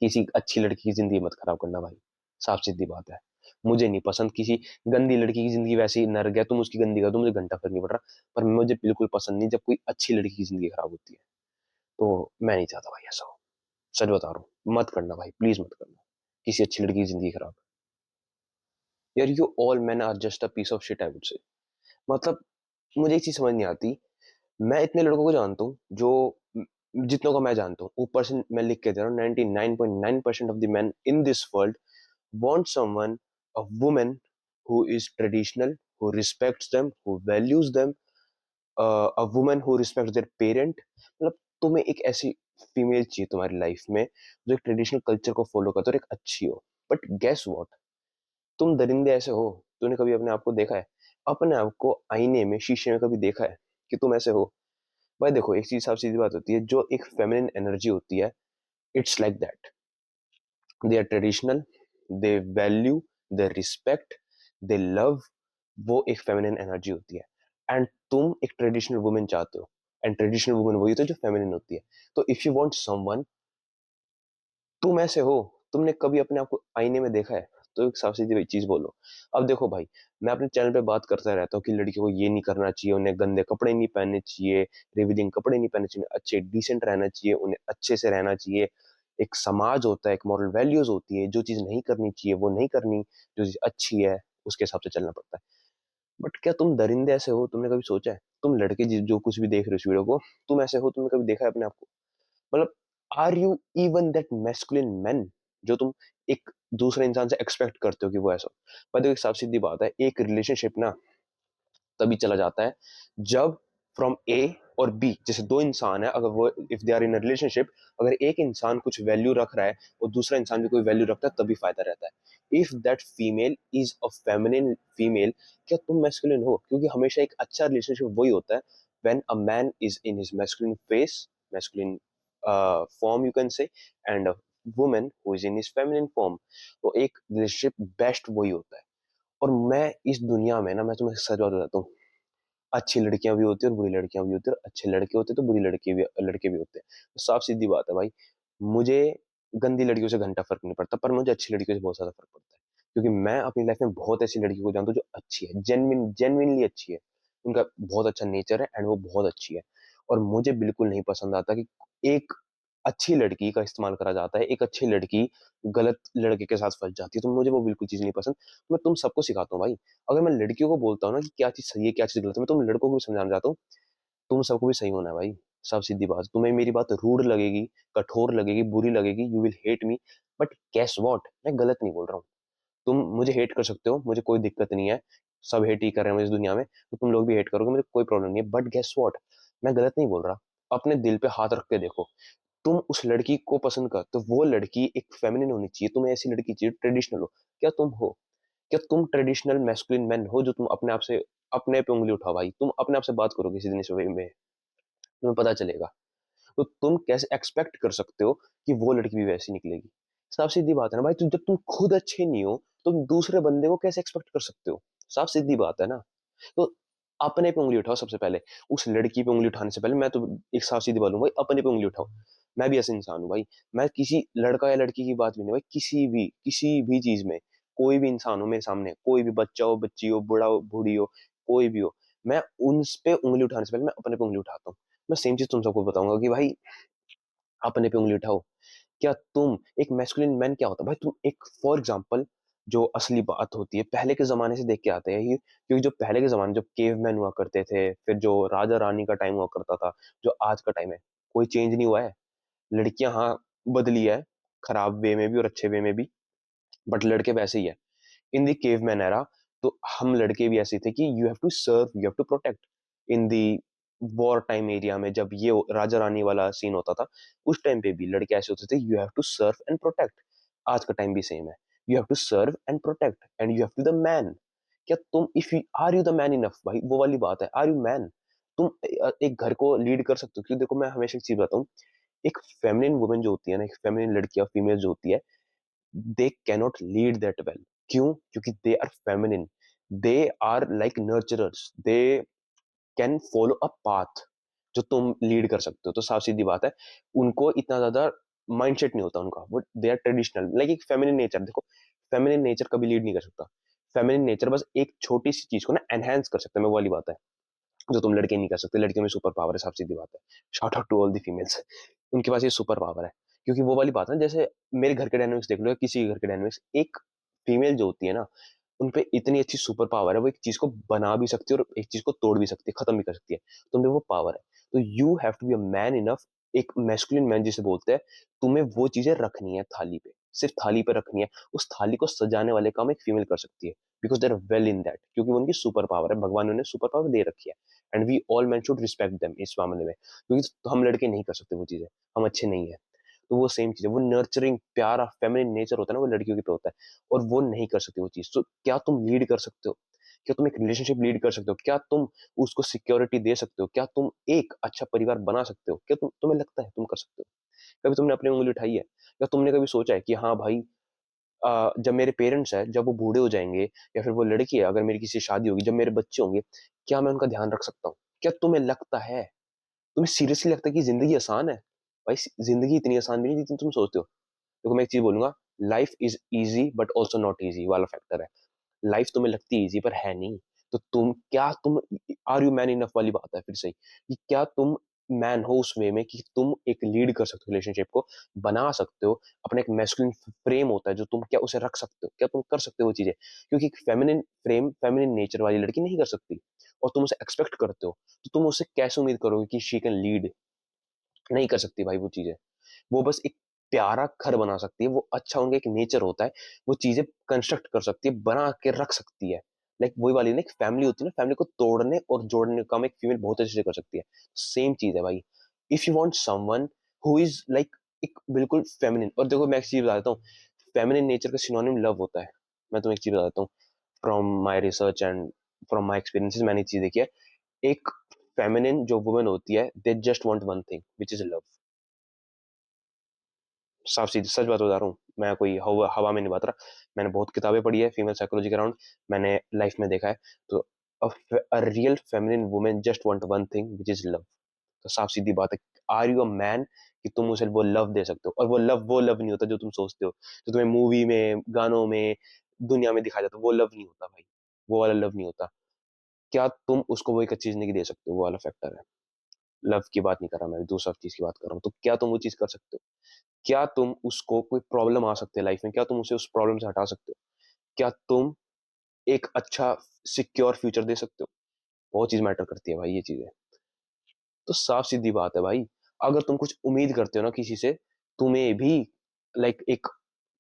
किसी अच्छी लड़की की जिंदगी मत खराब करना भाई, साफ सीधी बात है। मुझे नहीं पसंद किसी गंदी लड़की की जिंदगी, वैसे ही नर गया तुम उसकी गंदी कर दो, मुझे घंटा फर्क नहीं पड़ रहा। पर मुझे बिल्कुल पसंद नहीं जब कोई अच्छी लड़की की जिंदगी खराब होती है। तो मैं नहीं चाहता भाई ऐसा हो। सच बता रहा हूँ, मत करना भाई, प्लीज मत करना किसी अच्छी लड़की की जिंदगी खराब। यार you all man are just a piece of shit I would say. मतलब मुझे एक चीज समझ नहीं आती। मैं इतने लड़कों को जानता हूँ जो, जितनों को मैं जानता हूँ ऊपर से मैं लिख के दे रहा हूँ, 99.9% of the men in this world want someone, a woman who is traditional, who respects them, who values them, a woman who respects their parent। मतलब तुम्हें एक ऐसी फीमेल चाहिए तुम्हारी लाइफ में जो एक ट्रेडिशनल कल्चर को फॉलो करते और एक अच्छी हो। बट गेस व्हाट, तुम दरिंदे ऐसे हो। तूने कभी अपने आप को देखा है, अपने आप को आईने में शीशे में कभी देखा है कि तुम ऐसे हो? भाई देखो, एक चीज साफ सीधी बात होती है, जो एक फेमिनिन एनर्जी होती है, it's like that. They are traditional, they value, they respect, they love. वो एक फेमिनिन एनर्जी होती है। एंड तुम एक ट्रेडिशनल वुमेन चाहते हो, एंड ट्रेडिशनल वुमेन वही होती है जो फेमिनिन होती है। तो इफ यू वांट समवन, तुम ऐसे हो, तुमने कभी अपने आप को आईने में देखा है? तो एक साफ सीधी चीज बोलो। अब देखो भाई, मैं अपने चैनल पे बात करता रहता हूँ कि लड़कियों को ये नहीं करना चाहिए, उन्हें गंदे कपड़े नहीं पहनने चाहिए, रिवीलिंग कपड़े नहीं पहनने चाहिए, अच्छे डिसेंट रहना चाहिए, उन्हें अच्छे से रहना चाहिए। एक समाज होता है, एक मॉरल वैल्यूज होती है, जो चीज नहीं करनी चाहिए वो नहीं करनी, जो चीज अच्छी है उसके हिसाब से चलना पड़ता है। बट क्या तुम दरिंदे ऐसे हो? तुमने कभी सोचा है, तुम लड़के जो कुछ भी देख रहे हो इस वीडियो को, तुम ऐसे हो? तुमने कभी देखा है अपने आप को? मतलब are you even that masculine man जो तुम एक दूसरे इंसान से एक्सपेक्ट करते हो कि वो ऐसा हो? पर देखो, एक साफ सीधी बात है, एक रिलेशनशिप ना तभी चला जाता है जब फ्रॉम ए और बी, जैसे दो इंसान है, अगर वो if they are in relationship, अगर एक इंसान कुछ वैल्यू रख रहा है और दूसरा इंसान भी कोई वैल्यू रखता है, तभी फायदा रहता है। If that female is a feminine female, क्या तुम मैस्कुलिन हो? क्योंकि हमेशा एक अच्छा रिलेशनशिप वही होता है when a man is in his masculine face, masculine form you can say, and a woman who is in his feminine form. तो एक रिलेशनशिप बेस्ट वही होता है। और मैं इस दुनिया में ना, मैं तुम्हें सच बात बताता हूँ, अच्छी लड़कियां भी होती है और बुरी लड़कियां भी होती है, और अच्छे लड़के होते हैं तो बुरी लड़के भी होते हैं। तो साफ सीधी बात है भाई, मुझे गंदी लड़कियों से घंटा फर्क नहीं पड़ता, पर मुझे अच्छी लड़कियों से बहुत ज्यादा फर्क पड़ता है। क्योंकि मैं अपनी लाइफ में बहुत ऐसी लड़कियों को जानता हूँ जो अच्छी है, जेन्युइनली अच्छी है। उनका बहुत अच्छा नेचर है एंड वो बहुत अच्छी है। और मुझे बिल्कुल नहीं पसंद आता कि एक अच्छी लड़की का इस्तेमाल करा जाता है, एक अच्छी लड़की गलत लड़के के साथ फंस जाती है। तो मुझे वो बिल्कुल चीज नहीं पसंद। मैं तुम सबको सिखाता हूँ भाई। अगर मैं लड़कियों को बोलता हूँ ना कि क्या चीज सही है क्या चीज गलत है, मैं तुम लड़कों को भी समझाना चाहता हूँ, तुम सबको भी सही होना है भाई। सब सीधी बात, तुम्हें मेरी बात रूड लगेगी, कठोर लगेगी, बुरी लगेगी, you will hate me. But guess what, मैं गलत नहीं बोल रहा हूँ। तुम मुझे हेट कर सकते हो, मुझे कोई दिक्कत नहीं है। सब हेट ही कर रहे हैं इस दुनिया में, तो तुम लोग भी हेट करोगे, मुझे कोई प्रॉब्लम नहीं है। बट गेस व्हाट, मैं गलत नहीं बोल रहा। अपने दिल पे हाथ रख के देखो, तुम उस लड़की को पसंद कर तो वो लड़की एक फेमिनिन होनी चाहिए, तुम्हें ऐसी लड़की चाहिए ट्रेडिशनल हो। क्या तुम हो? क्या तुम ट्रेडिशनल मैस्कुलिन मैन हो जो तुम अपने आप से, अपने पे उंगली उठाओ भाई, तुम अपने आप से बात करो किसी दिन इस वे में, तुम्हें पता चलेगा। तो तुम कैसे एक्सपेक्ट कर सकते हो कि वो लड़की भी वैसी निकलेगी? साफ सीधी बात है ना भाई, जब तुम खुद अच्छे नहीं हो, तुम दूसरे बंदे को कैसे एक्सपेक्ट कर सकते हो? साफ सीधी बात है ना। तो अपने पे उंगली उठाओ सबसे पहले। उस लड़की पे उंगली उठाने से पहले मैं तो एक साफ सीधी बात हूँ भाई, अपने पे उंगली उठाओ। मैं भी ऐसे इंसान हूँ भाई। मैं किसी लड़का या लड़की की बात भी नहीं भाई, किसी भी चीज में, कोई भी इंसान हो मेरे सामने, कोई भी बच्चा हो, बच्ची हो, बूढ़ा हो, बूढ़ी हो, कोई भी हो, मैं उन पे उंगली उठाने से पहले मैं अपने पे उंगली उठाता हूँ। मैं सेम चीज तुम सबको बताऊंगा कि भाई अपने पे उंगली उठाओ। क्या तुम एक मैस्कुलिन मैन क्या होता है भाई? तुम एक फॉर एग्जांपल, जो असली बात होती है पहले के जमाने से देख के आते हैं ये, क्योंकि जो पहले के जमाने, जब केव मैन हुआ करते थे, फिर जो राजा रानी का टाइम हुआ करता था, जो आज का टाइम है, कोई चेंज नहीं हुआ है। लड़कियां हाँ बदली है, खराब वे में भी और अच्छे वे में भी, बट लड़के वैसे ही है। In the cave man era, तो हम लड़के भी ऐसे थे कि you have to serve, you have to protect. In the war time area में जब ये राजा रानी वाला सीन होता था, उस टाइम पे भी लड़के ऐसे होते थे, you have to serve and protect. आज का टाइम भी सेम है, you have to serve and protect and you have to the man. क्या तुम, if you are you the man enough भाई, वो वाली बात है, आर यू मैन? तुम एक घर को लीड कर सकते हो? क्योंकि देखो, मैं हमेशा एक चीज बताऊं, एक फेमिनिन वुमेन जो होती है ना, एक फेमिनिन लड़की या फीमेल जो होती है, they cannot lead that well। क्यों? क्योंकि they are feminine, they are like nurturers, they can follow a path जो तुम लीड कर सकते हो। तो साफ सीधी बात है, उनको इतना ज्यादा माइंडसेट नहीं होता उनका, वो दे आर ट्रेडिशनल, लाइक एक फेमिनिन नेचर। देखो, फेमिनिन नेचर कभी लीड नहीं कर सकता। फेमिनिन नेचर बस एक छोटी सी चीज को ना एनहेंस कर सकता है, मैं वो वाली बात है जो तुम लड़के नहीं कर सकते। लड़कियों में सुपर पावर है, साफ सीधी बात है। Shout out to all the females, उनके पास ये सुपर पावर है। क्योंकि वो वाली बात है ना, जैसे मेरे घर के डायनेमिक्स देख लो या किसी के घर के डायनेमिक्स, एक फीमेल जो होती है ना, उन पे इतनी अच्छी सुपर पावर है, वो एक चीज को बना भी सकती है और एक चीज को तोड़ भी सकती है, खत्म भी कर सकती है। तुम्हें वो पावर है, तो you have to be a man enough, एक मैस्कुलिन मैन जिसे बोलते हैं। तुम्हें वो चीजें रखनी है थाली पे, सिर्फ थाली पे रखनी है। उस थाली को सजाने वाले काम एक फीमेल कर सकती है, because they are well in that, क्योंकि वो उनकी सुपर पावर है, भगवान ने उन्हें सुपर पावर दे रखी है। And we all man should respect them इस मामले में, क्योंकि तो हम लड़के नहीं कर सकते वो चीजें, हम अच्छे नहीं है। तो वो सेम चीज है, वो नर्चरिंग प्यारा फेमिनिन नेचर होता है ना, वो लड़कियों के पे होता है, और वो नहीं कर सकती वो चीज। तो क्या तुम लीड कर सकते हो? क्या तुम एक रिलेशनशिप लीड कर सकते हो? क्या तुम उसको सिक्योरिटी दे सकते हो? क्या तुम एक अच्छा परिवार बना सकते हो? क्या तुम्हें लगता है तुम कर सकते हो? कभी तुमने अपनी उंगली उठाई है? या तुमने कभी सोचा है कि हाँ भाई, जब मेरे पेरेंट्स है, जब वो बूढ़े हो जाएंगे, या फिर वो लड़की है, अगर मेरी किसी से शादी होगी, जब मेरे बच्चे होंगे, क्या मैं उनका ध्यान रख सकता हूँ? क्या तुम्हें लगता है, तुम्हें सीरियसली लगता है कि जिंदगी आसान है? भाई, जिंदगी इतनी आसान भी नहीं जितनी तुम सोचते हो। देखो, मैं एक चीज बोलूंगा, life is easy but also not easy वाला फैक्टर है। लाइफ तुम्हें लगती है इजी पर है नहीं। तो तुम आर यू मैन इनफ वाली बात है फिर से कि क्या तुम मैन हो उस वे में कि तुम एक लीड कर सकते हो, रिलेशनशिप को बना सकते हो। अपना एक मैस्कुलिन फ्रेम होता है जो तुम क्या उसे रख सकते हो, क्या तुम कर सकते हो वो चीजें? क्योंकि एक फेमिनिन फ्रेम, फेमिनिन नेचर वाली लड़की नहीं कर सकती, और तुम उसे एक्सपेक्ट करते हो, तो तुम उससे कैसे उम्मीद करोगे कि शी कैन लीड? नहीं कर सकती भाई वो चीजें। वो बस एक प्यारा घर बना सकती है, वो अच्छा, उनका एक नेचर होता है, वो चीजें कंस्ट्रक्ट कर सकती है, बना के रख सकती है। लाइक वही वाली ना, एक फैमिली होती है ना, फैमिली को तोड़ने और जोड़ने का काम एक फीमेल बहुत अच्छे से कर सकती है। सेम चीज है भाई। If you want someone who is like एक बिल्कुल फेमिनिन, और देखो मैं एक चीज बताता हूँ, फेमिनिन नेचर का सिनोनिम लव होता है। मैं तुम्हें एक चीज बताता हूँ, from my research and from my experiences मैंने एक चीज देखी है। एक फेमिनिन जो वुमेन होती है, they just want one thing which is love. साफ सीधी सच बात बता रहा हूँ, मैं कोई हवा हवा में नहीं बात रहा। मैंने बहुत किताबें पढ़ी है फीमेल साइकोलॉजी के अराउंड, मैंने लाइफ में देखा है। तो a real feminine women just want one thing which is love. तो साफ सीधी बात है, आर यू अ मैन कि तुम उसे वो लव दे सकते हो? और वो लव नहीं होता जो तुम सोचते हो, जो तुम्हें मूवी में, गानों में, दुनिया में दिखाया जाता है, वो लव नहीं होता भाई। वो वाला लव नहीं होता। क्या तुम उसको वो एक अच्छी जिंदगी दे सकते हो? वो वाला फैक्टर है। लव की बात नहीं कर रहा मैं, दूसरा चीज की बात कर रहा हूँ। तो क्या तुम वो चीज कर सकते हो? क्या तुम उसको, कोई प्रॉब्लम आ सकती है लाइफ में, क्या तुम उसे उस प्रॉब्लम से हटा सकते हो? क्या तुम एक अच्छा सिक्योर फ्यूचर दे सकते हो? बहुत चीज मैटर करती है भाई ये चीजें। तो साफ सीधी बात है भाई, अगर तुम कुछ उम्मीद करते हो ना किसी से, तुम्हें भी लाइक एक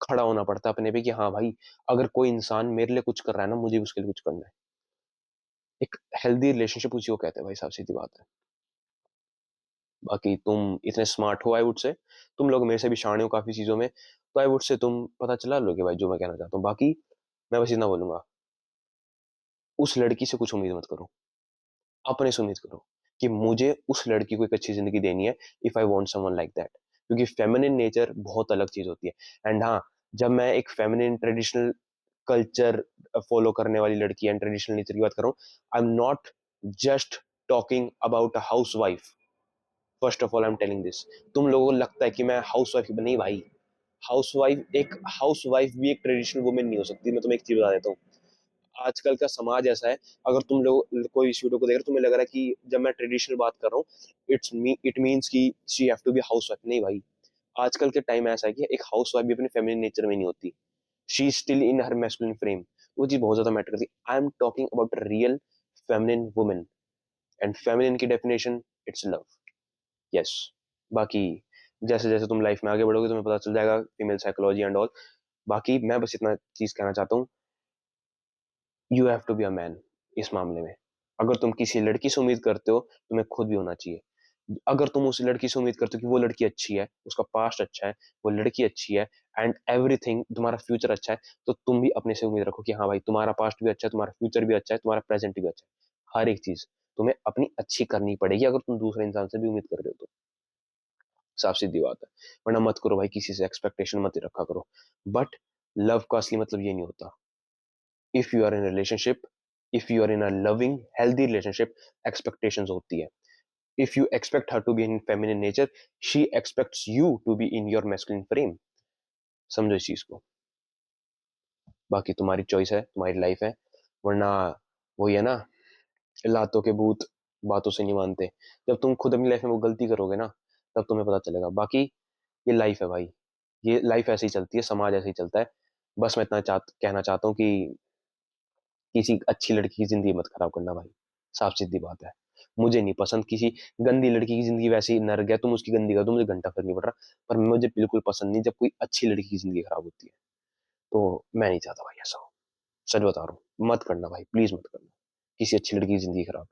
खड़ा होना पड़ता है अपने पे कि हाँ भाई, अगर कोई इंसान मेरे लिए कुछ कर रहा है ना, मुझे भी उसके लिए कुछ करना है। एक हेल्दी रिलेशनशिप उसी को कहते हैं भाई, साफ सीधी बात है। बाकी तुम इतने स्मार्ट हो, आई वुड से तुम लोग मेरे से भी शाणे हो काफी चीजों में, तो आई वुड से तुम पता चला लोगे भाई जो मैं कहना चाहता हूँ। बाकी मैं बस इतना बोलूंगा, उस लड़की से कुछ उम्मीद मत करो, अपने से उम्मीद करो कि मुझे उस लड़की को एक अच्छी जिंदगी देनी है, if I want someone like that. क्योंकि फेमिनिन नेचर बहुत अलग चीज होती है। एंड हाँ, जब मैं एक फेमिनिन ट्रेडिशनल कल्चर फॉलो करने वाली लड़की एंड ट्रेडिशनल नेचर की बात कर रहा हूँ, I am not just talking about a house wife. First of all I am telling this, तुम लोगों को लगता है कि मैं हाउस वाइफ, नहीं भाई। हाउस वाइफ भी एक ट्रेडिशनल वुमेन नहीं हो सकती। मैं तुम्हें एक चीज बता देता हूँ, आजकल का समाज ऐसा है, अगर तुम लोग कोई इस वीडियो को देख रहे हो, तुम्हें लग रहा है कि जब मैं ट्रेडिशनल बात कर रहा हूँ, इट मीन्स कि she have to be housewife. नहीं भाई, आजकल के टाइम ऐसा है कि एक हाउस वाइफ भी अपने फेमिनिन नेचर में नहीं होती, she still in her masculine frame. वो चीज बहुत ज्यादा मैटर करती है। I am talking about real feminine women, and feminine की डेफिनेशन, इट्स लव। यस। बाकी जैसे जैसे तुम लाइफ में आगे बढ़ोगे, तुम्हें पता चल जाएगा फीमेल साइकोलॉजी एंड ऑल। बाकी मैं बस इतना चीज कहना चाहता हूँ, you have to be a man इस मामले में। अगर तुम किसी लड़की से उम्मीद करते हो, तुम्हें खुद भी होना चाहिए। अगर तुम उस लड़की से उम्मीद करते हो कि वो लड़की अच्छी है, उसका पास्ट अच्छा है, वो लड़की अच्छी है, एंड एवरीथिंग, तुम्हारा फ्यूचर अच्छा है, तो तुम भी अपने से उम्मीद रखो कि हाँ भाई, तुम्हारा पास्ट भी अच्छा है, तुम्हारा फ्यूचर भी अच्छा है, तुम्हारा प्रेजेंट भी अच्छा है। हर एक चीज तुम्हें अपनी अच्छी करनी पड़ेगी, अगर तुम दूसरे इंसान से भी उम्मीद कर रहे हो तो। साफ सीधी बात है। वरना मत करो भाई, किसी से एक्सपेक्टेशन मत ही रखा करो। बट लव का असली मतलब ये नहीं होता। If you are in relationship, if you are in a loving healthy relationship, expectations होती है। If you expect her to be in feminine nature, she expects you to be in your masculine frame. समझो इस चीज को। बाकी तुम्हारी choice है, तुम्हारी लाइफ है। वरना वही है ना, लातों के भूत बातों से नहीं मानते। जब तुम खुद अपनी लाइफ में वो गलती करोगे ना, तब तुम्हें पता चलेगा। बाकी ये लाइफ है भाई, ये लाइफ ऐसे ही चलती है, समाज ऐसे ही चलता है। बस मैं इतना कहना चाहता हूँ कि किसी अच्छी लड़की की जिंदगी मत खराब करना भाई। साफ सीधी बात है। मुझे नहीं पसंद किसी गंदी लड़की की जिंदगी। वैसे ही नर्क है, तुम उसकी गंदी कर दो, मुझे घंटा फर्क नहीं पड़ रहा। पर मुझे बिल्कुल पसंद नहीं जब कोई अच्छी लड़की की जिंदगी खराब होती है। तो मैं नहीं चाहता भाई ऐसा हो। सच बता रहा हूँ, मत करना भाई, प्लीज मत करना किसी अच्छी लड़की की जिंदगी खराब।